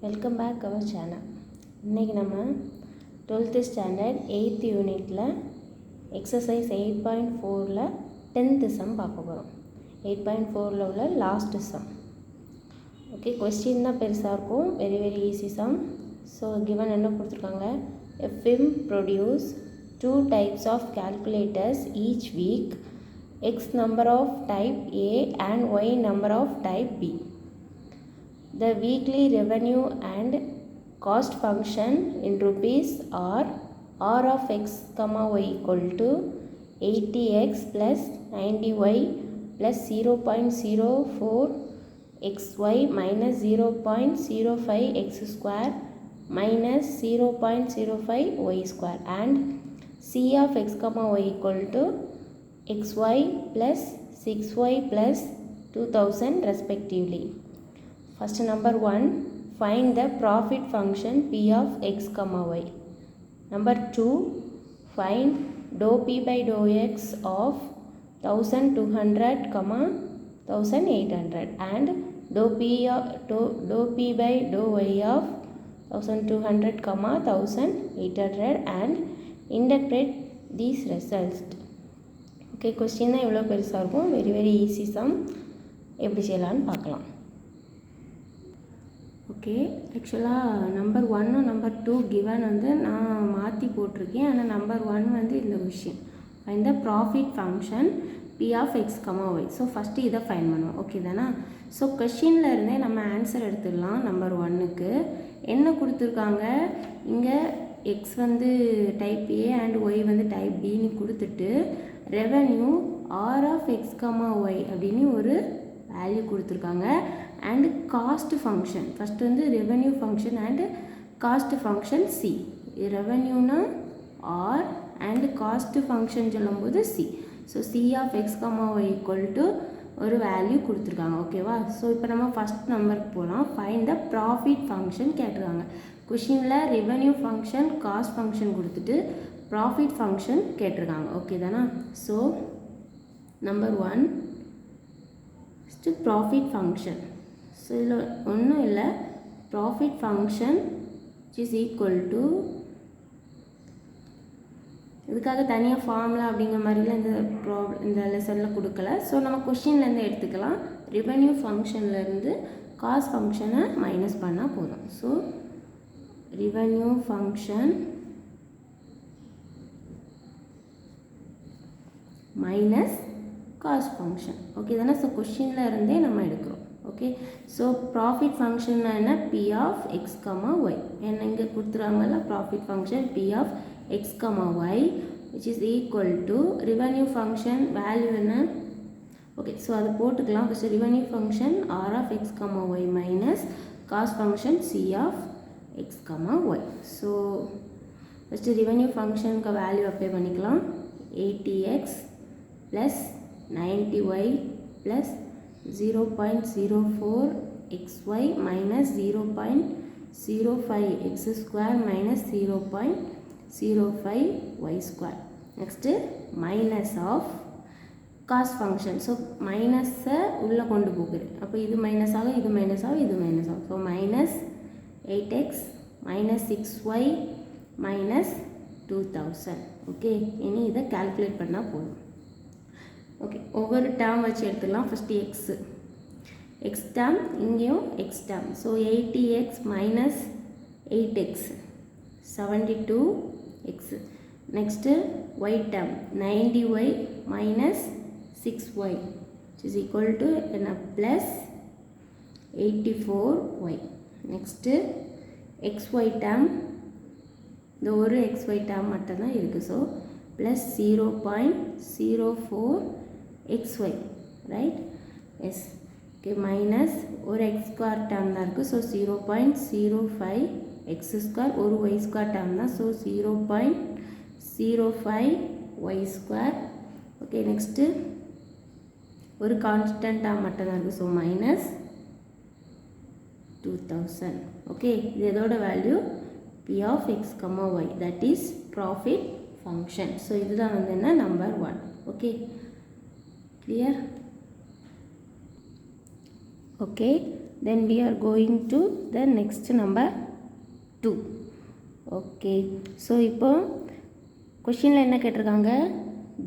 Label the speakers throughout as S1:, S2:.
S1: Welcome back our channel. இன்றைக்கி நம்ம 12th standard 8th யூனிட்டில் எக்ஸசைஸ் 8.4ல் 10th சம் பார்க்க போகிறோம். 8.4ல் உள்ள லாஸ்ட் சம். ஓகே, கொஸ்டின் தான் பெருசாக இருக்கும். Very easy sum. So given என்ன கொடுத்துருக்காங்க, a firm produce 2 types of calculators each week, x number of type A and y number of type B. The weekly revenue and cost function in rupees are r of x comma y equal to 80x plus 90y plus 0.04 xy minus 0.05 x square minus 0.05 y square and c of x comma y equal to xy plus 6y plus 2000 respectively. First number 1, find the profit function p of x comma y. Number 2, find dou p by dou x of 1200 comma 1800 and dou p by dou y of 1200 comma 1800 and integrate these results. Okay, question தான் இவ்வளோ பெருசாக இருக்கும். Very easy sum. எப்படி செய்யலான்னு பார்க்கலாம். Okay, ஆக்சுவலாக number 1 number 2 given வந்து நான் மாற்றி போட்டிருக்கேன். ஆனால் நம்பர் 1 வந்து இந்த விஷயம் இந்த profit function B of X comma y. So first இதை ஃபைன் பண்ணுவோம். ஓகே தானே? ஸோ கொஷினில் இருந்தே நம்ம ஆன்சர் எடுத்துடலாம். நம்பர் 1க்கு என்ன கொடுத்துருக்காங்க, இங்கே எக்ஸ் வந்து டைப் ஏ அண்ட் ஒய் வந்து டைப் பின்னு கொடுத்துட்டு revenue R of X comma Y அப்படின்னு ஒரு வேல்யூ கொடுத்துருக்காங்க. அண்ட் காஸ்ட் ஃபங்க்ஷன் ஃபஸ்ட்டு வந்து revenue function and cost function C. ரெவென்யூனா ஆர் அண்ட் காஸ்ட் ஃபங்க்ஷன் சொல்லும்போது C. So C of X comma Y equal to ஒரு value கொடுத்துருக்காங்க. ஓகேவா? So இப்போ நம்ம ஃபஸ்ட் நம்பருக்கு போகலாம். ஃபைண்ட் த ப்ராஃபிட் ஃபங்க்ஷன் கேட்டிருக்காங்க. கொஷினில் ரெவென்யூ ஃபங்க்ஷன் காஸ்ட் ஃபங்க்ஷன் கொடுத்துட்டு ப்ராஃபிட் ஃபங்க்ஷன் கேட்டிருக்காங்க. ஓகே தானே? So number 1 profit function. So இதில் ஒன்றும் இல்லை, profit function is equal to, இதுக்காக தனியாக ஃபார்முலா அப்படிங்கிற மாதிரிலாம் இந்த லெசனில் கொடுக்கல. ஸோ நம்ம கொஷின்லேருந்து எடுத்துக்கலாம். ரெவென்யூ ஃபங்க்ஷன்லேருந்து காஸ்ட் ஃபங்க்ஷனை மைனஸ் பண்ணால் போதும். So revenue function minus cost function. Okay தானே? ஸோ கொஷினில் இருந்தே நம்ம எடுக்கிறோம். ஓகே, ஸோ ப்ராஃபிட் ஃபங்க்ஷன் என்ன, P of X comma Y. என்ன இங்கே கொடுத்துருவாங்கல்ல, profit function B of X comma Y which is equal to revenue function value என்ன. ஓகே, ஸோ அதை போட்டுக்கலாம். First revenue function R of X comma Y minus cost function C of X comma y. So first revenue ஃபங்க்ஷனுக்கு value apply பண்ணிக்கலாம். 80x plus 90y plus 0.04 xy minus 0.05 x square minus 0.05 y square. Next minus of cost function. So minus உள்ள கொண்டு போகுது. அப்போ இது minus ஆகும், இது minus ஆகும், இது மைனஸ் ஆகும். So minus 8x minus 6y minus 2000. Okay, இனி இதை கால்குலேட் பண்ணால் போதும். ஓகே, ஒவ்வொரு டேர்ம் வச்சு எடுத்துக்கலாம். ஃபஸ்ட்டு எக்ஸ் டேர்ம், இங்கேயும் X term. So 80x minus 8x 72x. Next Y term 90y minus 6y is equal to என்ன, plus 84y. Next xy term, இந்த ஒரு xy டேர்ம் மட்டும்தான் இருக்குது. So plus 0.04 xy, right? Yes. Okay, minus ஒரு X square term தான் இருக்குது. So 0.05 X square, ஒரு Y square term தான். So 0.05 Y square. Okay, next ஒரு கான்ஸ்டன்ட் டேர்ம் மட்டும் தான் இருக்குது. So minus 2000. ஓகே, இது எதோட value, p of x comma y, that is profit function. So இதுதான் வந்து என்ன, number 1. Okay, clear? Okay, then we are going to the next number 2. okay, so இப்போ கொஷினில் என்ன கேட்டிருக்காங்க,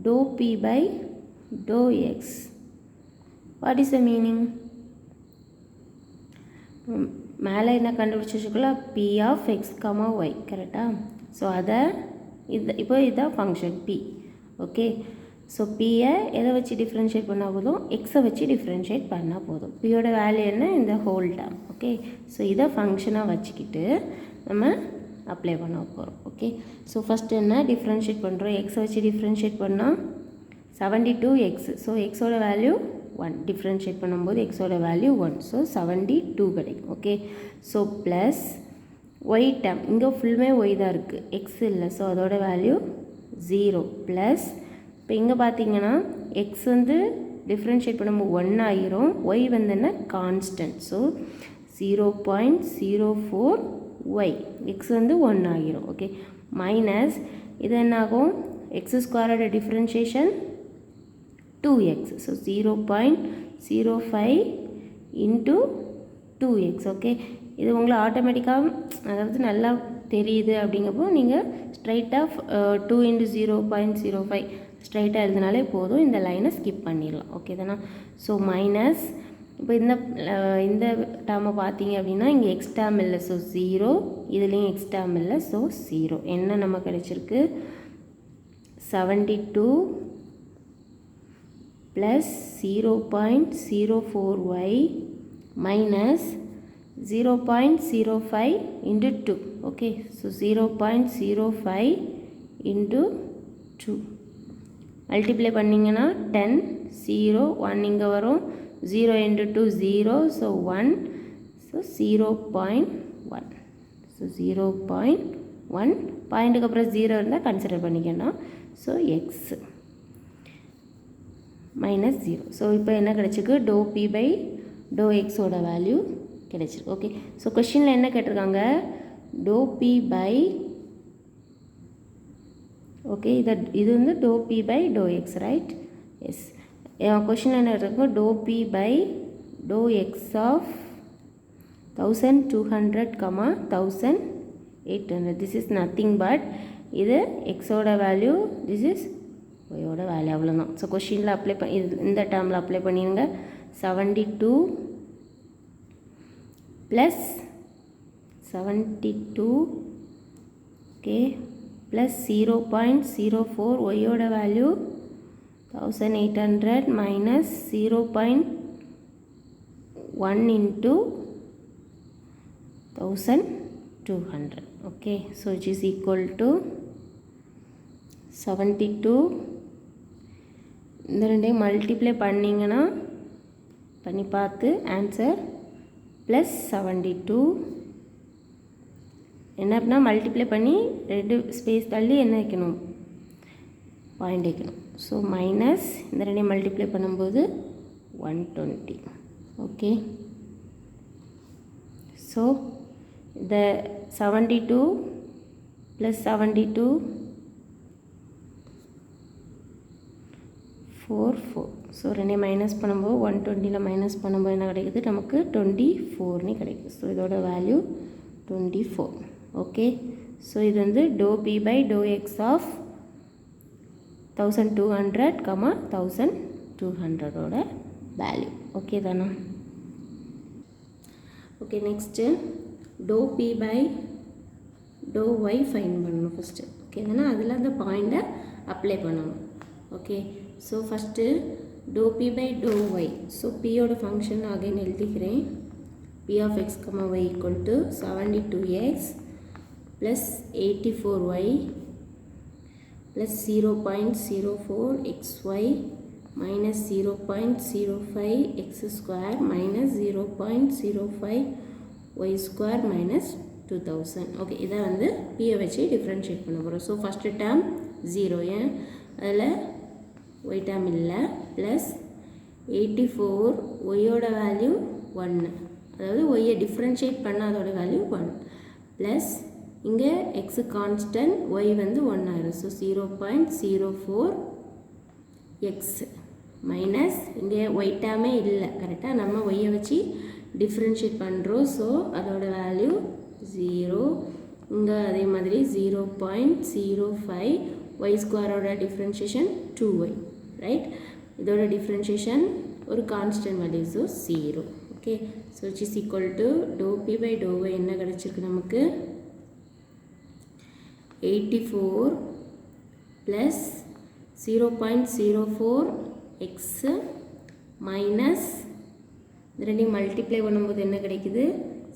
S1: dou p by dou x. what is the meaning? மேலே என்ன கண்டுபிடிச்சி வச்சுக்கலாம், p of x, y, கரெக்டாக? ஸோ அதை இப்போ இதுதான் ஃபங்க்ஷன் p. ஓகே, ஸோ பியை எதை வச்சு டிஃப்ரென்ஷியேட் பண்ணால் போதும், எக்ஸை வச்சு டிஃப்ரென்ஷியேட் பண்ணால் போதும். பியோட வேல்யூ என்ன, இந்த ஹோல் டேர்ம். ஓகே, ஸோ இதை ஃபங்க்ஷனாக வச்சுக்கிட்டு நம்ம அப்ளை பண்ண போகிறோம். ஓகே, ஸோ ஃபஸ்ட்டு என்ன டிஃப்ரென்ஷியேட் பண்ணுறோம், எக்ஸை வச்சு டிஃப்ரென்ஷியேட் பண்ணால் 72x. ஸோ எக்ஸோட வேல்யூ 1, டிஃப்ரென்ஷியேட் பண்ணும்போது எக்ஸோட வேல்யூ 1, ஸோ 72 கிடைக்கும். Okay, so plus y term, இங்கே ஃபுல்லுமே ஒய் தான் இருக்குது, எக்ஸ் இல்லை, ஸோ அதோட வேல்யூ 0 ப்ளஸ் இப்போ இங்கே பார்த்தீங்கன்னா எக்ஸ் வந்து டிஃப்ரென்ஷியேட் பண்ணும்போது 1 ஆகிரும், ஒய் வந்து என்ன கான்ஸ்டன்ட், ஸோ 0.04 ஒய், எக்ஸ் வந்து 1 ஆகிரும். ஓகே, மைனஸ் இது என்னாகும், எக்ஸ் ஸ்கொயரோட differentiation 2x, so 0.05 into 2x. Okay, இது உங்களை ஆட்டோமேட்டிக்காக அதாவது நல்லா தெரியுது அப்படிங்கப்போ நீங்கள் ஸ்ட்ரைட்டாக 2 × 0.05 ஸ்ட்ரைட்டாக எழுதினாலே போதும், இந்த லைனை ஸ்கிப் பண்ணிடலாம். ஓகே தானே? ஸோ மைனஸ் இப்போ இந்த டேர்மை பார்த்தீங்க அப்படின்னா இங்கே எக்ஸ் டேர்ம் இல்லை, ஸோ 0, இதுலேயும் எக்ஸ் டேர்ம் இல்லை, ஸோ 0. என்ன நம்ம கிடைச்சிருக்கு, 72 plus 0.04y minus 0.05 into 2. okay, so 0.05 into 2 multiply பண்ணிங்கன்னா 10, 0, 1 இங்கே வரும், 0 into 2 0, so 1, so 0.1, so 0.1 பாயிண்ட்டுக்கு அப்புறம் 0 இருந்தால் கன்சிடர் பண்ணிக்கணும். So X minus 0. ஸோ இப்போ என்ன கிடச்சிருக்கு, dou p by dou எக்ஸோட வேல்யூ கிடைச்சிருக்கு. ஓகே, ஸோ கொஷினில் என்ன கேட்டிருக்காங்க, dou p by, ஓகே, இது வந்து dou p by dou x, right? Yes, கொஷினில் என்ன இருக்கும், dou p by dou x of 1200, 1800. This is nothing but இது எக்ஸோட வேல்யூ, திஸ் இஸ் ஒயோட வேல்யூ, அவ்வளோதான். ஸோ கொஷினில் அப்ளை பண்ணி இந்த டேர்மில் அப்ளை பண்ணிடுங்க. 72 ப்ளஸ் 72, ஓகே, ப்ளஸ் 0.04 ஒய்யோட value 1800 minus 0.1 into 1200. Okay, so it is equal to 72. இந்த ரெண்டையும் மல்டிப்ளை பண்ணிங்கன்னா பண்ணி பார்த்து ஆன்சர் ப்ளஸ் 72. என்ன அப்படின்னா மல்டிப்ளை பண்ணி 2 ஸ்பேஸ் தள்ளி என்ன வைக்கணும், பாயிண்ட் வைக்கணும். ஸோ மைனஸ் இந்த ரெண்டையும் மல்டிப்ளை பண்ணும்போது 120. ஓகே, ஸோ இந்த 72 ப்ளஸ் 72 4. ஸோ ரெண்டையும் மைனஸ் பண்ணும்போது 120ல் மைனஸ் பண்ணும்போது என்ன கிடைக்குது, நமக்கு 24ன்னு கிடைக்குது. ஸோ இதோட வேல்யூ 24. ஓகே, ஸோ இது வந்து dou p by dou x of 1200, 1200ஓட வேல்யூ. ஓகே தானே? Okay, next dou p by dou y find பண்ணணும் ஃபஸ்ட்டு. ஓகே தானே? அதில் அந்த பாயிண்ட்டை அப்ளை பண்ணணும். Okay, so first dou p by dou y. So பியோட ஃபங்க்ஷன் அகைன் எழுதிக்கிறேன். p of x, y equal to 72x plus 84y plus 0.04xy minus 0.05x square minus 0.05y square minus 2000. Okay, இதை வந்து பியை வச்சு differentiate பண்ண போகிறோம். So first term 0, ஏன் அதில் ஒய் டேர்ம் இல்லை, ப்ளஸ் 84 ஒய்யோட வேல்யூ 1, அதாவது ஒய்யை டிஃப்ரென்ஷியேட் பண்ண அதோட வேல்யூ 1, ப்ளஸ் இங்கே எக்ஸு கான்ஸ்டன்ட், ஒய் வந்து 1 ஆயிரும். ஸோ 0.04x மைனஸ் இங்கே ஒய் டேர்மே இல்லை, கரெக்டாக நம்ம ஒய்யை வச்சு டிஃப்ரென்ஷியேட் பண்ணுறோம். ஸோ அதோட வேல்யூ 0. இங்கே அதே மாதிரி 0.05. y ஸ்கொயரோட டிஃப்ரென்ஷியேஷன் 2y, ரைட்? இதோட டிஃப்ரென்ஷியேஷன் ஒரு constant value, so 0. Okay, so which is equal to dou p by dou y என்ன கிடச்சிருக்கு நமக்கு? 84 plus 0.04x minus இந்த ரெண்டையும் மல்டிப்ளை பண்ணும்போது என்ன கிடைக்குது?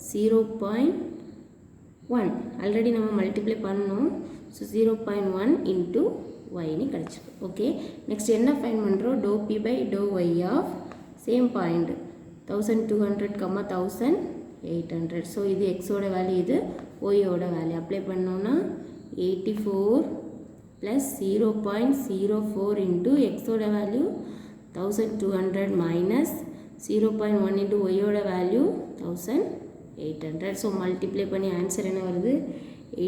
S1: 0.1. ஆல்ரெடி நம்ம மல்டிப்ளை பண்ணோம். ஸோ 0.1 இன்ட்டு ஒய்னு கிடச்சிருக்கு. ஓகே, நெக்ஸ்ட் என்ன ஃபைன் பண்ணுறோம்? dou p by dou y of same point 1200, 1800. So இது எக்ஸோட வேல்யூ, இது ஒய்யோட வேல்யூ. அப்ளை பண்ணோன்னா 84 plus 0.04 into எக்ஸோட வேல்யூ 1200 minus 0.1 into ஒய்யோட வேல்யூ 1800. ஸோ மல்டிப்ளை பண்ணி ஆன்சர் என்ன வருது?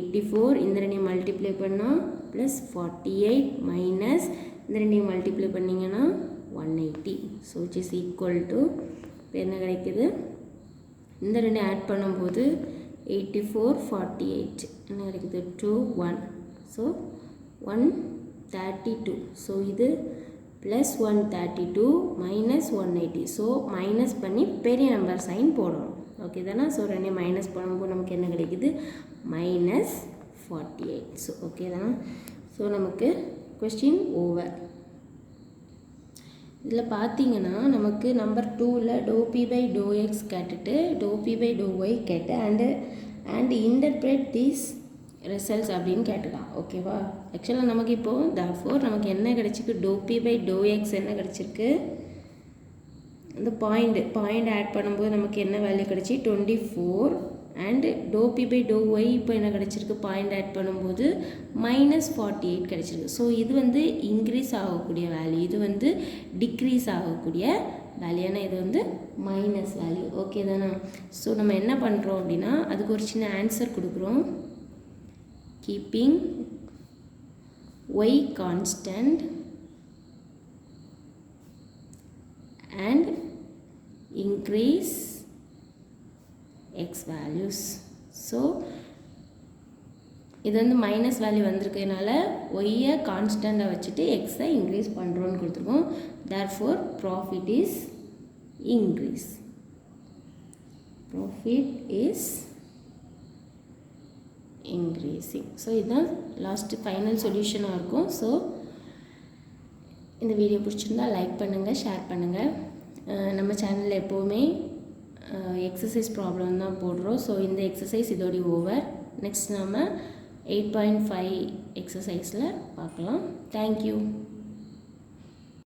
S1: 84. இந்த ரெண்டையும் மல்டிப்ளை பண்ணால் ப்ளஸ் 48 மைனஸ் இந்த ரெண்டையும் மல்டிப்ளை பண்ணிங்கன்னா 180. So which is equal to என்ன கிடைக்குது? இந்த ரெண்டையும் ஆட் பண்ணும்போது 84 48 என்ன கிடைக்குது? 21. ஸோ 132. ஸோ இது ப்ளஸ் 132 மைனஸ் 180. ஸோ மைனஸ் பண்ணி பெரிய நம்பர் சைன் போடணும். ஓகே தானே? ஸோ ரெண்டே மைனஸ் பண்ணும்போது நமக்கு என்ன கிடைக்குது? மைனஸ் 48. ஸோ ஓகே தானே? ஸோ நமக்கு கொஸ்டின் ஓவர். இதில் பார்த்தீங்கன்னா நமக்கு நம்பர் 2ல் dou p by dou x கேட்டுட்டு dou p by dou y கேட்டு அண்ட் இன்டர்பிரேட் தீஸ் ரிசல்ட்ஸ் அப்படின்னு கேட்டுக்கலாம். ஓகேவா? ஆக்சுவலாக நமக்கு இப்போது therefore நமக்கு என்ன கிடச்சிருக்கு? dou p by dou x என்ன கிடச்சிருக்கு? இந்த பாயிண்ட் ஆட் பண்ணும்போது நமக்கு என்ன வேல்யூ கிடச்சி? 24. And dou p by dou y இப்போ என்ன கிடச்சிருக்கு? பாயிண்ட் ஆட் பண்ணும்போது மைனஸ் 48 கிடச்சிருக்கு. ஸோ இது வந்து இன்க்ரீஸ் ஆகக்கூடிய வேல்யூ, இது வந்து டிக்ரீஸ் ஆகக்கூடிய வேல்யூ. ஏன்னா இது வந்து மைனஸ் வேல்யூ. ஓகே தானே? ஸோ நம்ம என்ன பண்ணுறோம் அப்படின்னா அதுக்கு ஒரு சின்ன ஆன்சர் கொடுக்குறோம். Keeping y constant and increase x values. So இது வந்து மைனஸ் வேல்யூ வந்திருக்கிறதுனால ஒய்யை கான்ஸ்டண்ட்டாக வச்சுட்டு எக்ஸை இன்க்ரீஸ் பண்ணுறோன்னு கொடுத்துருக்கோம். therefore profit is increase. profit is increasing. So இதுதான் லாஸ்ட்டு ஃபைனல் சொல்யூஷனாக இருக்கும். ஸோ இந்த வீடியோ பிடிச்சிருந்தால் லைக் பண்ணுங்கள், ஷேர் பண்ணுங்கள். நம்ம சேனலில் எப்போவுமே எக்ஸசைஸ் ப்ராப்ளம் தான் போடுறோம். ஸோ இந்த எக்ஸசைஸ் இதோட ஓவர். நெக்ஸ்ட் நம்ம 8.5 எக்ஸசைஸில் பார்க்கலாம். தேங்க்யூ.